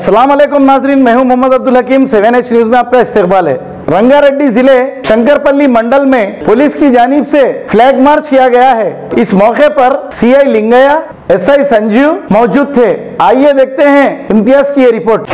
अस्सलाम वालेकुम नाजरीन, मैं हूं मोहम्मद अब्दुल हकीम। 7H न्यूज में आपका इस्तकबाल है। रंगारेड्डी जिले शंकरपल्ली मंडल में पुलिस की जानिब से फ्लैग मार्च किया गया है। इस मौके पर CI लिंगया, SI संजीव मौजूद थे। आइए देखते हैं इम्तियाज की ये report.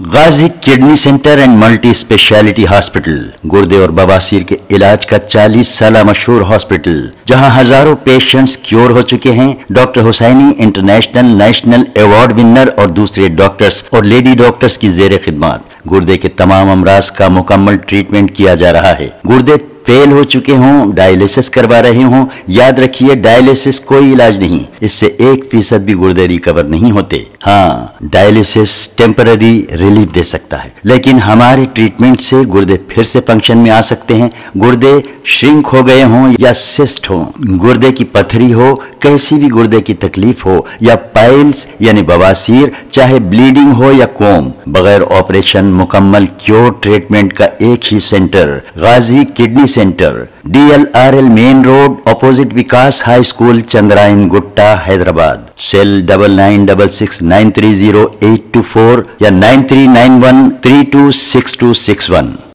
Ghazi kidney centre and multi speciality hospital गुर्दे और बवासीर के इलाज का 40 साल मशहूर हॉस्पिटल, जहां हजारों पेशेंट्स क्योर हो चुके हैं। Doctor Husaini international national award winner और दूसरे डॉक्टर्स और लेडी डॉक्टर्स की जेर खिदमत गुर्दे के तमाम अमराज का मुकम्मल ट्रीटमेंट किया जा रहा है। गुर्दे फेल हो चुके हों, डायलिसिस करवा रहे हों, याद रखिए डायलिसिस कोई इलाज नहीं, इससे 1% भी गुर्दे रिकवर नहीं होते। हाँ, डायलिसिस टेम्पररी रिलीफ दे सकता है, लेकिन हमारे ट्रीटमेंट से गुर्दे फिर से फंक्शन में आ सकते हैं। गुर्दे श्रिंक हो गए हों या सिस्ट हो, गुर्दे की पथरी हो, कैसी भी गुर्दे की तकलीफ हो या पाइल्स यानी बवासीर, चाहे ब्लीडिंग हो या कोम, बगैर ऑपरेशन मुकम्मल क्योर ट्रीटमेंट का एक ही centre, Ghazi kidney centre, DLRL main road, opposite Vikas high school, Chandrayan Gutta, Hyderabad. Cell 9966930824 या 9391326261।